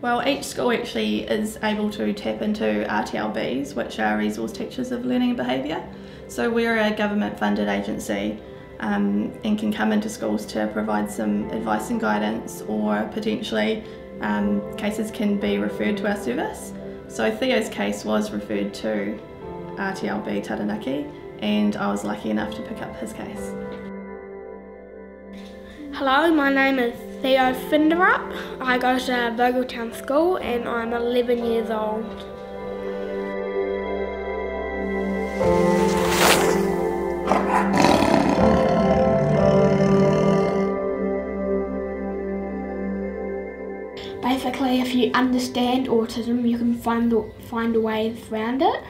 Well, each school actually is able to tap into RTLBs, which are Resource Teachers of Learning and Behaviour. So we're a government funded agency and can come into schools to provide some advice and guidance, or potentially cases can be referred to our service. So Theo's case was referred to RTLB Taranaki, and I was lucky enough to pick up his case. Hello, my name is Theo. I go to Vogeltown school and I'm 11 years old. Basically, if you understand autism, you can find a way around it.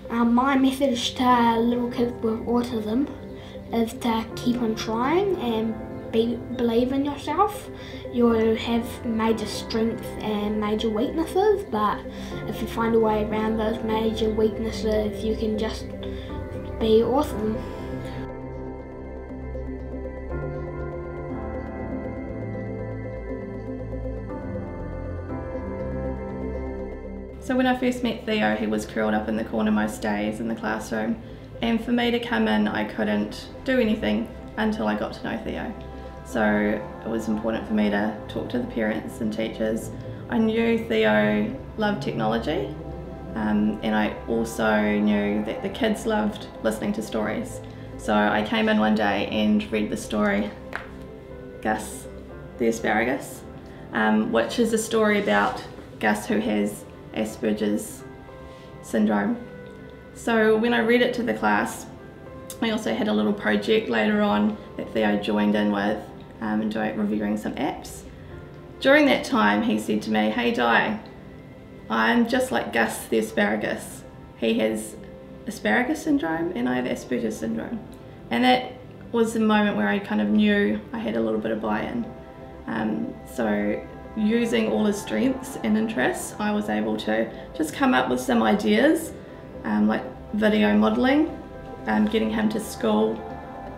My message to little kids with autism is to keep on trying and believe in yourself. You'll have major strengths and major weaknesses, but if you find a way around those major weaknesses, you can just be awesome. So when I first met Theo, he was curled up in the corner most days in the classroom, and for me to come in, I couldn't do anything until I got to know Theo. So it was important for me to talk to the parents and teachers. I knew Theo loved technology, and I also knew that the kids loved listening to stories. So I came in one day and read the story, Gus the Asparagus, which is a story about Gus who has Asperger's syndrome. So when I read it to the class, I also had a little project later on that Theo joined in with, reviewing some apps. During that time he said to me, "Hey Di, I'm just like Gus the Asparagus. He has Asparagus syndrome and I have Asperger's syndrome." And that was the moment where I kind of knew I had a little bit of buy-in. So using all his strengths and interests, I was able to just come up with some ideas, like video modelling, getting him to school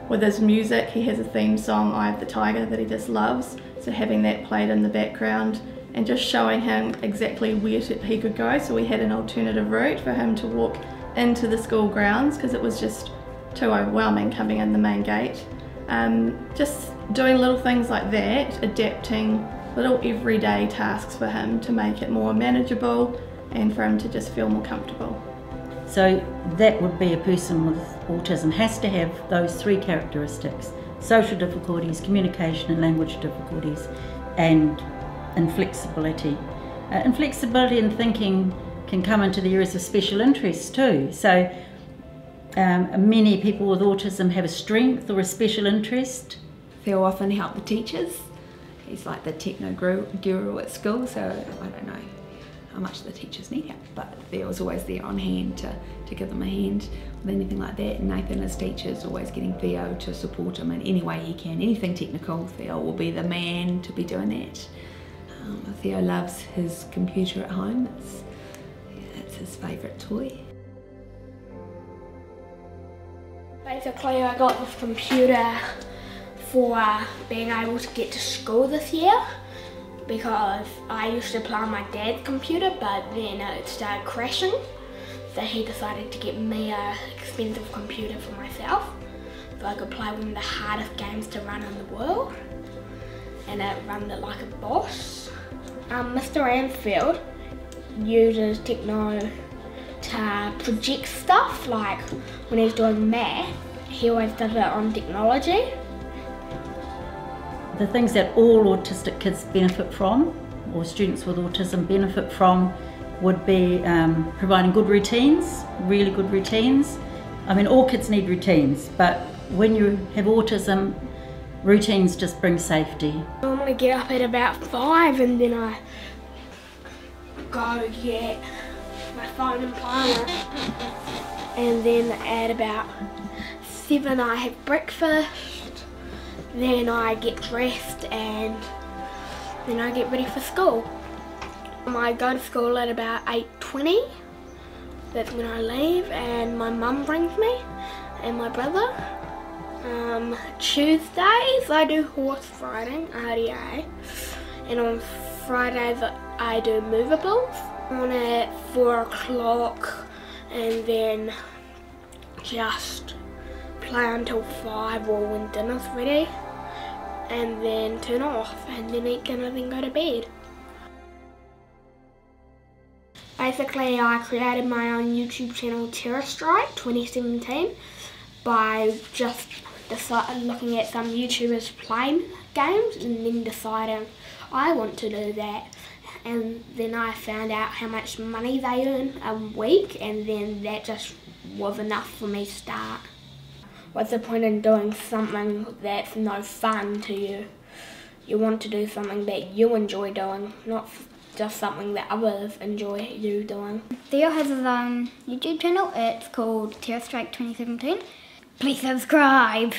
with his music. He has a theme song, Eye of the Tiger, that he just loves, so having that played in the background and just showing him exactly where he could go. So we had an alternative route for him to walk into the school grounds because it was just too overwhelming coming in the main gate. Just doing little things like that, adapting little everyday tasks for him to make it more manageable and for him to just feel more comfortable. So that would be a person with autism has to have those three characteristics: social difficulties, communication and language difficulties, and inflexibility. Inflexibility in thinking can come into the areas of special interest too. So many people with autism have a strength or a special interest. They'll often help the teachers. He's like the techno guru at school, so I don't know how much the teachers need help, but Theo's always there on hand to give them a hand with anything like that. And Nathan, his teacher, is always getting Theo to support him in any way he can. Anything technical, Theo will be the man to be doing that. Theo loves his computer at home. It's his favourite toy. Basically, I got this computer for being able to get to school this year, because I used to play on my dad's computer, but then it started crashing, so he decided to get me an expensive computer for myself so I could play one of the hardest games to run in the world, and it runs it like a boss. Mr. Anfield uses techno to project stuff, like when he's doing math, he always does it on technology. The things that all autistic kids benefit from, or students with autism benefit from, would be providing good routines, really good routines. I mean, all kids need routines, but when you have autism, routines just bring safety. I normally get up at about 5 and then I go get my phone and play on it. And then at about 7 I have breakfast. Then I get dressed and then I get ready for school. I go to school at about 8:20. That's when I leave, and my mum brings me and my brother. Tuesdays I do horse riding, RDA, and on Fridays I do movables on at 4 o'clock and then just play until 5 or when dinner's ready and then turn off and then eat dinner then go to bed. Basically I created my own YouTube channel Terror Strike 2017 by just looking at some YouTubers playing games and then deciding I want to do that, and then I found out how much money they earn a week and then that just was enough for me to start. What's the point in doing something that's no fun to you? You want to do something that you enjoy doing, not just something that others enjoy you doing. Theo has his own YouTube channel. It's called Terror Strike 2017. Please subscribe.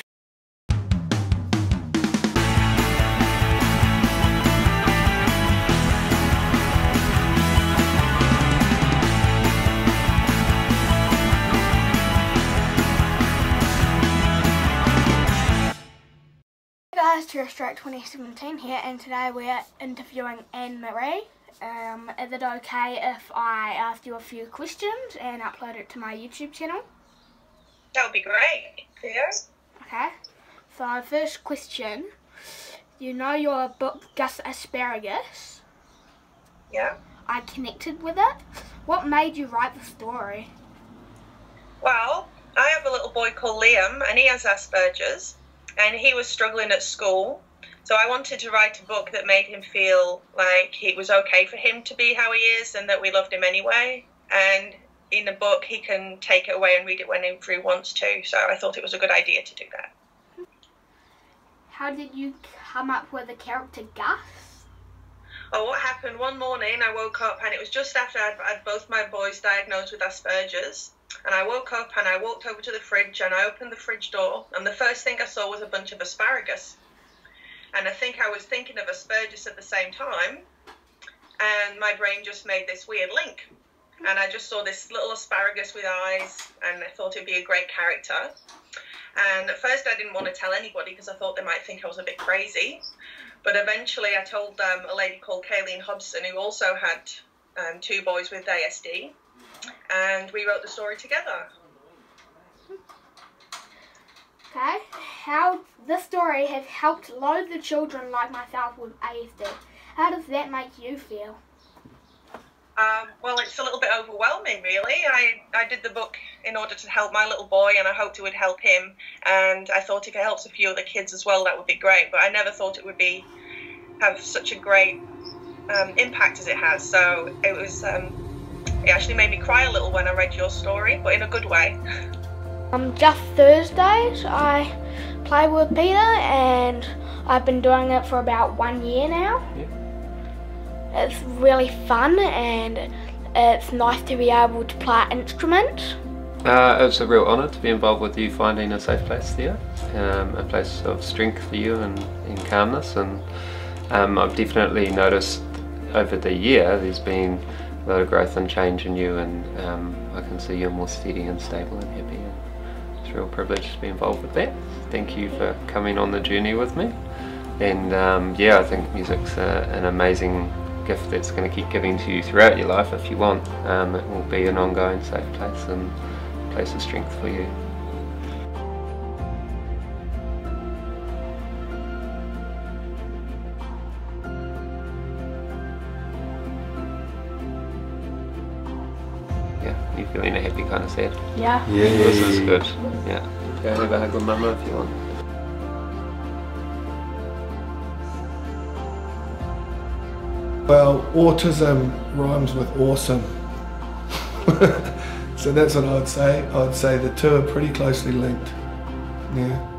Hey guys, Terror Strike 2017 here, and today we're interviewing Anne-Marie. Is it okay if I ask you a few questions and upload it to my YouTube channel? That would be great, Theo. Okay, so first question, you know your book Just Asparagus? Yeah. I connected with it. What made you write the story? Well, I have a little boy called Liam and he has Asperger's and he was struggling at school. So I wanted to write a book that made him feel like it was okay for him to be how he is and that we loved him anyway. And in the book, he can take it away and read it whenever he wants to. So I thought it was a good idea to do that. How did you come up with the character Gus? Oh, what happened? One morning I woke up and it was just after I'd had both my boys diagnosed with Asperger's. And I woke up and I walked over to the fridge and I opened the fridge door and the first thing I saw was a bunch of asparagus. And I think I was thinking of Asperger's at the same time and my brain just made this weird link. And I just saw this little asparagus with eyes and I thought it'd be a great character. And at first I didn't want to tell anybody because I thought they might think I was a bit crazy. But eventually I told a lady called Kayleen Hobson who also had 2 boys with ASD. And we wrote the story together. Okay, how this story has helped loads of children like myself with ASD. How does that make you feel? Well, it's a little bit overwhelming, really. I did the book in order to help my little boy, and I hoped it would help him. And I thought if it helps a few other kids as well, that would be great. But I never thought it would have such a great impact as it has. So it was. It actually made me cry a little when I read your story, but in a good way. Just Thursdays I play with Peter and I've been doing it for about 1 year now. Yeah. It's really fun and it's nice to be able to play instruments. It's a real honour to be involved with you finding a safe place, Theo, a place of strength for you and calmness, and I've definitely noticed over the year there's been a lot of growth and change in you, and I can see you're more steady and stable and happy, and it's a real privilege to be involved with that. Thank you for coming on the journey with me, and yeah, I think music's an amazing gift that's going to keep giving to you throughout your life if you want. It will be an ongoing safe place and a place of strength for you. Yeah, you feeling a happy kind of sad? Yeah. This is good. Yeah. Go have a hug with Mama if you want. Well, autism rhymes with awesome. So that's what I'd say. I'd say the two are pretty closely linked. Yeah.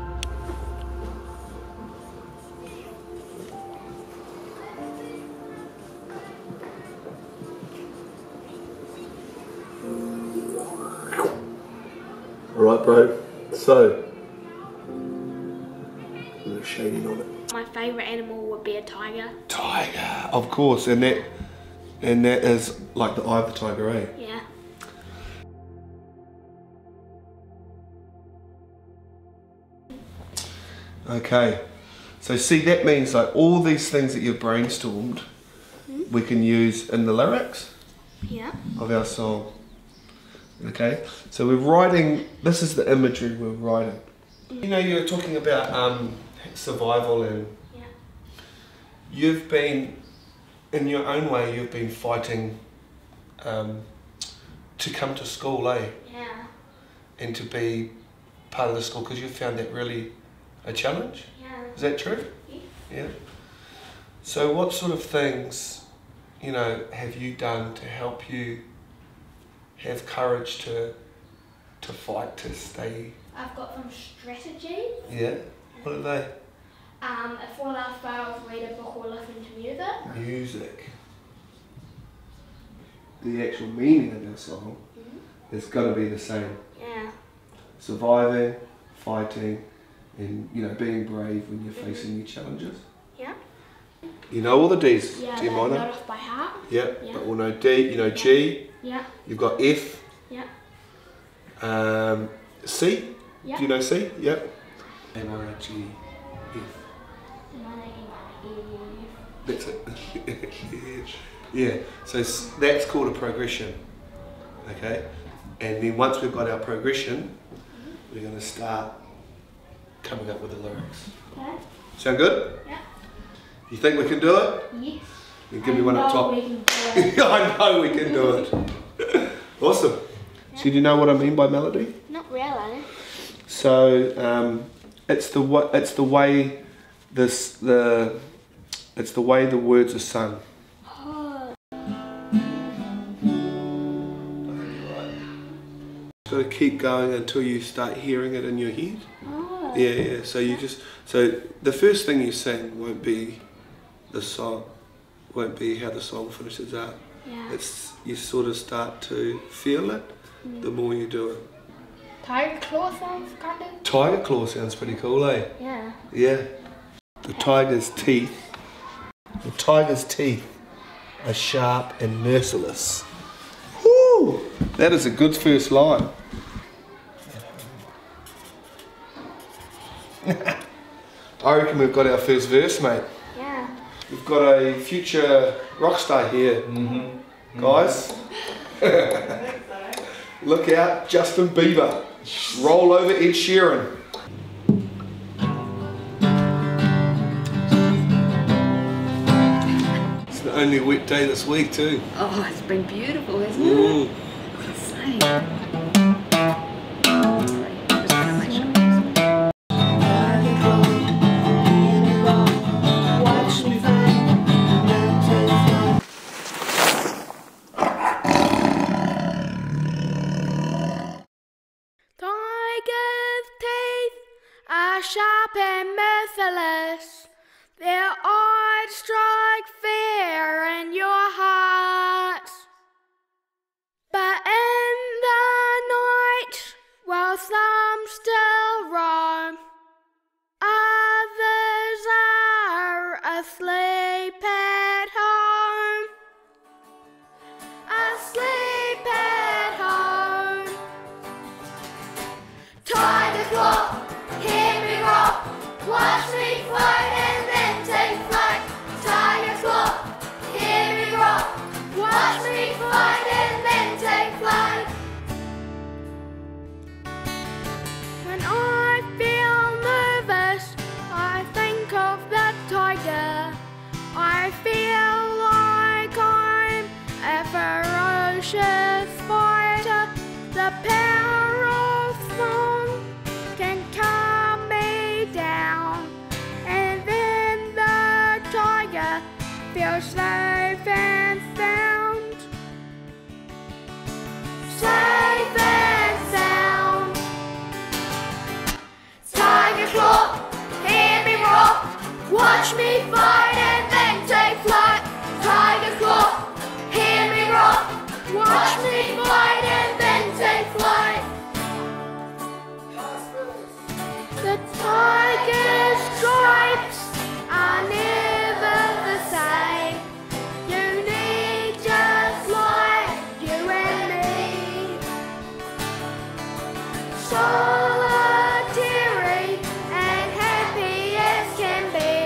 Alright, bro. So, a little shading on it. My favourite animal would be a tiger. Tiger, of course, and that is like the eye of the tiger, eh? Yeah. Okay, so see, that means like all these things that you've brainstormed, we can use in the lyrics Yeah. of our song. Okay, so we're writing, this is the imagery we're writing. You know, you're talking about survival, and Yeah. you've been, in your own way, you've been fighting to come to school, eh? Yeah. And to be part of the school, because you found that really a challenge? Yeah. Is that true? Yes. Yeah. So what sort of things, you know, have you done to help you have courage to fight, to stay? I've got some strategies. Yeah. What are they? If all else fails, read a book or listen to music. Music. The actual meaning of that song is going to be the same. Yeah. Surviving, fighting, and, you know, being brave when you're facing new challenges. Yeah. You know all the D's. Yeah, Do you but mind not that? off by heart. Yeah. Yeah. But we'll know D. You know G. Yeah. You've got F. Yeah. C. Yeah. Do you know C? Yep. M-I-G. F. That's it. Yeah. So that's called a progression. Okay. And then once we've got our progression, we're going to start coming up with the lyrics. Okay. Sound good? Yeah. You think we can do it? Yes. You give me one up top. We can do it. I know we can do it. Awesome. So do you know what I mean by melody? Not really. So it's the way the words are sung. Oh. So keep going until you start hearing it in your head. Oh. Yeah. So so the first thing you sing won't be the song, won't be how the song finishes up. Yeah. It's, you sort of start to feel it the more you do it. Tiger claw sounds kind of. Tiger claw sounds pretty cool, eh? Yeah. Yeah. The tiger's teeth are sharp and merciless. Woo! That is a good first line. I reckon we've got our first verse, mate. Yeah. We've got a future rock star here, guys. Look out, Justin Bieber. Roll over Ed Sheeran. It's the only wet day this week too. Oh, it's been beautiful, hasn't it? Insane. Just gonna make sure. Tiger's teeth are sharp and merciless. Their eyes strike fear in your heart. But in the night, while some still roam, others are asleep at home. Asleep at home. Tiger claw, hear me roar, watch me fight and then take flight. Tiger claw, hear me roar, watch me fight and then take flight. When I feel nervous, I think of the tiger. I feel like I'm a ferocious fighter. The power of song can calm me down, and then the tiger feels safe and sound. Safe and sound. Tiger claw, hear me roar, watch me fight and then take flight. Tiger claw, hear me roar, watch me fight and then take flight. The tiger's stripes are never the same. Unique just like you and me. Solitary and happy as can be.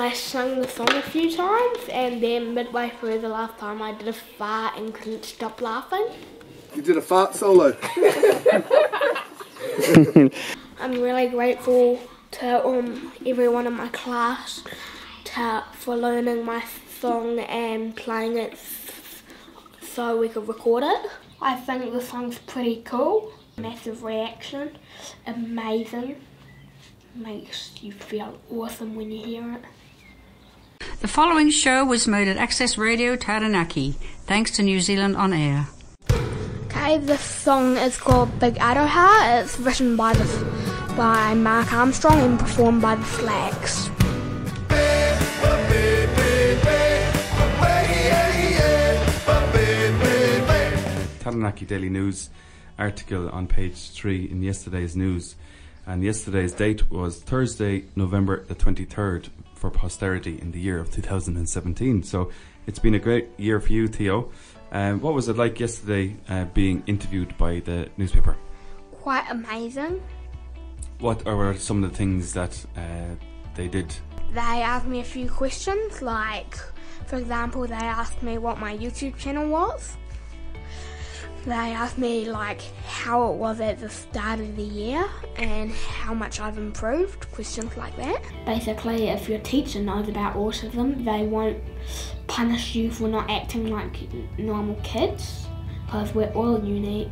I sang the song a few times, and then midway through the last time I did a fart and couldn't stop laughing. You did a fart solo. I'm really grateful to everyone in my class for learning my song and playing it so we could record it. I think the song's pretty cool. Massive reaction, amazing. Makes you feel awesome when you hear it. The following show was made at Access Radio Taranaki, thanks to New Zealand On Air. Okay, this song is called Big Aroha. It's written by Mark Armstrong and performed by the Slacks. Taranaki Daily News article on page 3 in yesterday's news, and yesterday's date was Thursday, November the 23rd for posterity in the year of 2017. So it's been a great year for you, Theo. What was it like yesterday being interviewed by the newspaper? Quite amazing. What were some of the things that they did? They asked me a few questions, like, for example, they asked me what my YouTube channel was. They asked me like how it was at the start of the year and how much I've improved, questions like that. Basically, if your teacher knows about autism, they won't punish you for not acting like normal kids, because we're all unique.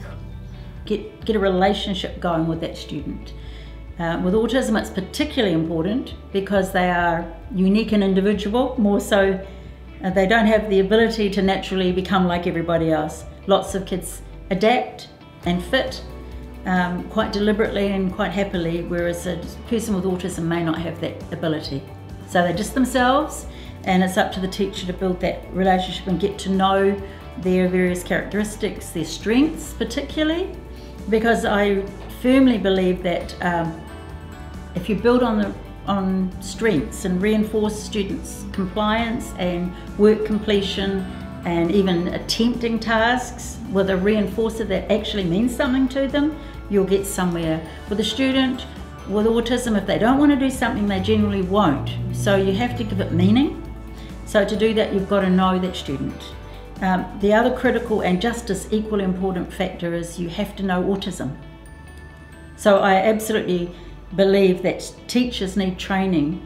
Get a relationship going with that student. With autism, it's particularly important because they are unique and individual, more so they don't have the ability to naturally become like everybody else. Lots of kids adapt and fit quite deliberately and quite happily, whereas a person with autism may not have that ability. So they're just themselves, and it's up to the teacher to build that relationship and get to know their various characteristics, their strengths particularly, because I firmly believe that if you build on strengths and reinforce students' compliance and work completion and even attempting tasks with a reinforcer that actually means something to them, you'll get somewhere. With a student with autism, if they don't want to do something, they generally won't. So you have to give it meaning. So to do that, you've got to know that student. The other critical and just as equally important factor is you have to know autism. So I absolutely believe that teachers need training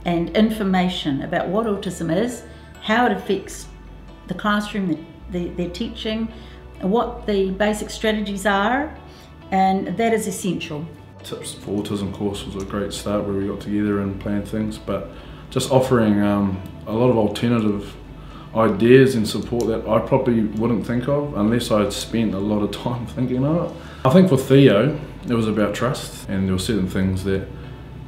and information about what autism is, how it affects the classroom, their teaching, what the basic strategies are, and that is essential. Tips for Autism course was a great start where we got together and planned things, but just offering a lot of alternative ideas and support that I probably wouldn't think of unless I'd spent a lot of time thinking of it. I think for Theo, it was about trust, and there were certain things that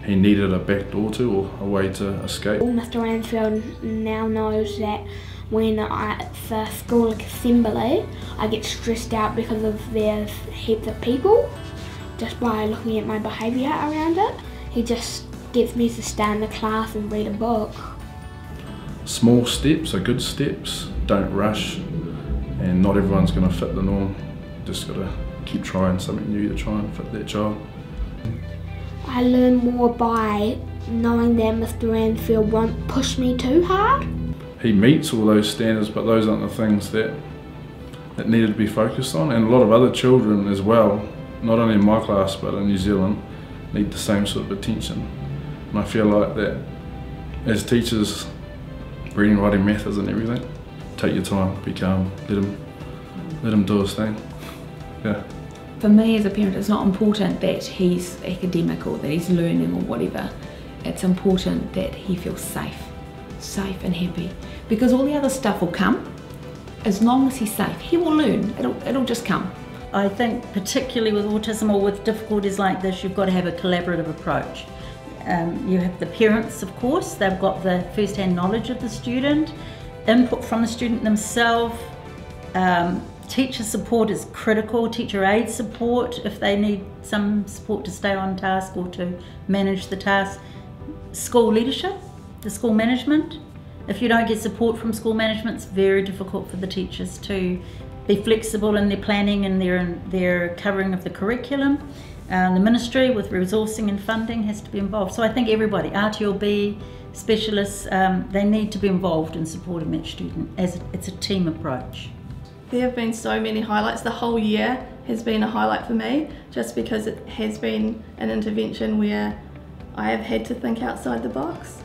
he needed a back door to or a way to escape. Mr. Ransfield now knows that when at the school assembly I get stressed out because there's heaps of people, just by looking at my behaviour around it. He just gets me to stay in the class and read a book. Small steps are good steps, don't rush, and not everyone's going to fit the norm. Just got to keep trying something new to try and fit that child. I learn more by knowing that Mr. Ransfield won't push me too hard. He meets all those standards, but those aren't the things that needed to be focused on, and a lot of other children as well, not only in my class but in New Zealand, need the same sort of attention. And I feel like that as teachers, reading, writing, math and everything, take your time, be calm, let him do his thing. Yeah. For me as a parent, it's not important that he's academic or that he's learning or whatever. It's important that he feels safe and happy, because all the other stuff will come. As long as he's safe, he will learn, it'll just come. I think particularly with autism or with difficulties like this, you've got to have a collaborative approach. You have the parents, of course, they've got the first-hand knowledge of the student, input from the student themselves. Teacher support is critical, teacher aid support if they need some support to stay on task or to manage the task. School leadership, the school management. If you don't get support from school management, it's very difficult for the teachers to be flexible in their planning and their covering of the curriculum. The ministry with resourcing and funding has to be involved. So I think everybody, RTLB, specialists, they need to be involved in supporting that student as it's a team approach. There have been so many highlights. The whole year has been a highlight for me, just because it has been an intervention where I have had to think outside the box.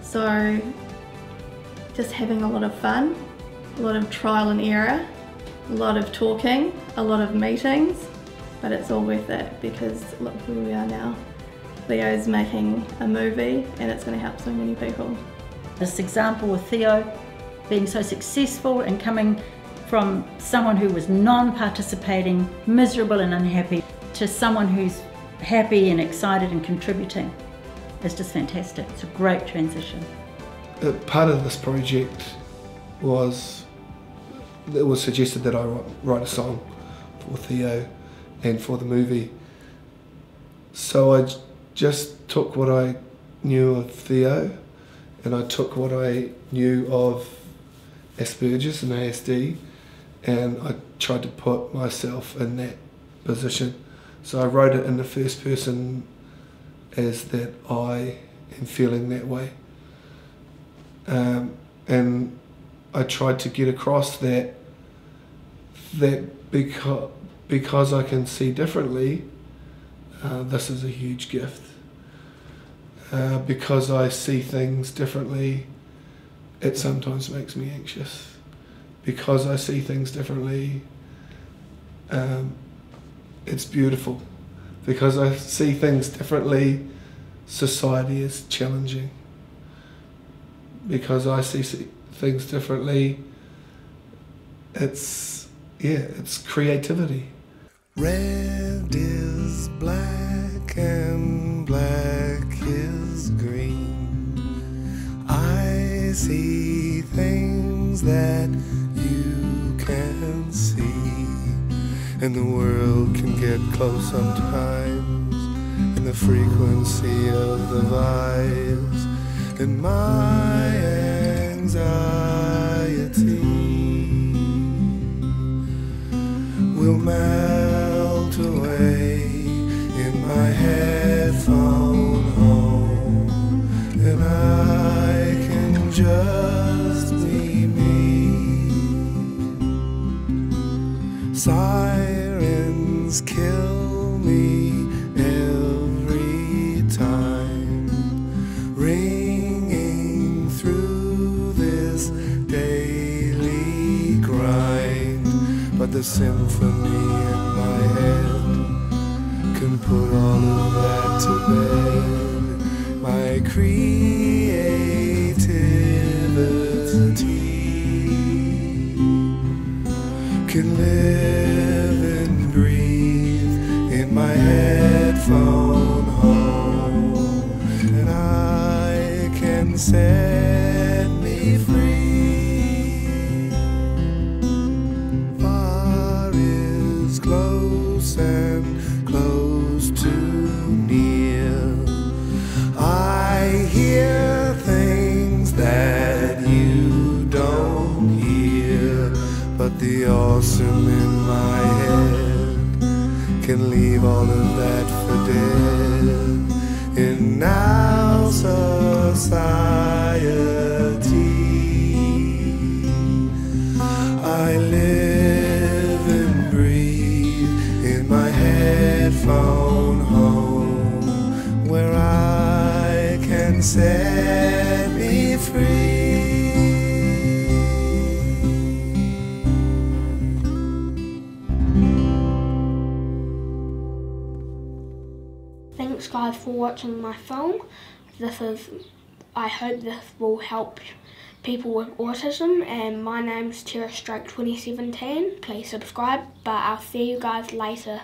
So just having a lot of fun, a lot of trial and error, a lot of talking, a lot of meetings, but it's all worth it because look where we are now. Theo's making a movie and it's going to help so many people. This example with Theo being so successful and coming from someone who was non-participating, miserable and unhappy, to someone who's happy and excited and contributing is just fantastic. It's a great transition. Part of this project was, it was suggested that I write a song for Theo and for the movie. So I just took what I knew of Theo and I took what I knew of Asperger's and ASD, and I tried to put myself in that position. So I wrote it in the first person as that I am feeling that way. And I tried to get across that because I can see differently, this is a huge gift. Because I see things differently, it sometimes makes me anxious. Because I see things differently, it's beautiful. Because I see things differently, society is challenging. Because I see things differently, it's creativity. Red is black and black is green. I see things that you can see, and the world can get close sometimes in the frequency of the vibes, and my anxiety will melt away in my headphone home, and I can just be me. Sirens kill me every time, ringing through this daily grind, but the symphony in my head can put all of that to bed. My creativity can live and breathe in my headphone home, and I can set me free. Far is close and close to near. I hear things that you don't hear, but the awesome in my head can leave all of that for dead. In now society, I live and breathe in my headphone home, where I can set me free. Thanks guys for watching my film. I hope this will help people with autism, and my name's Theo 2017. Please subscribe, but I'll see you guys later.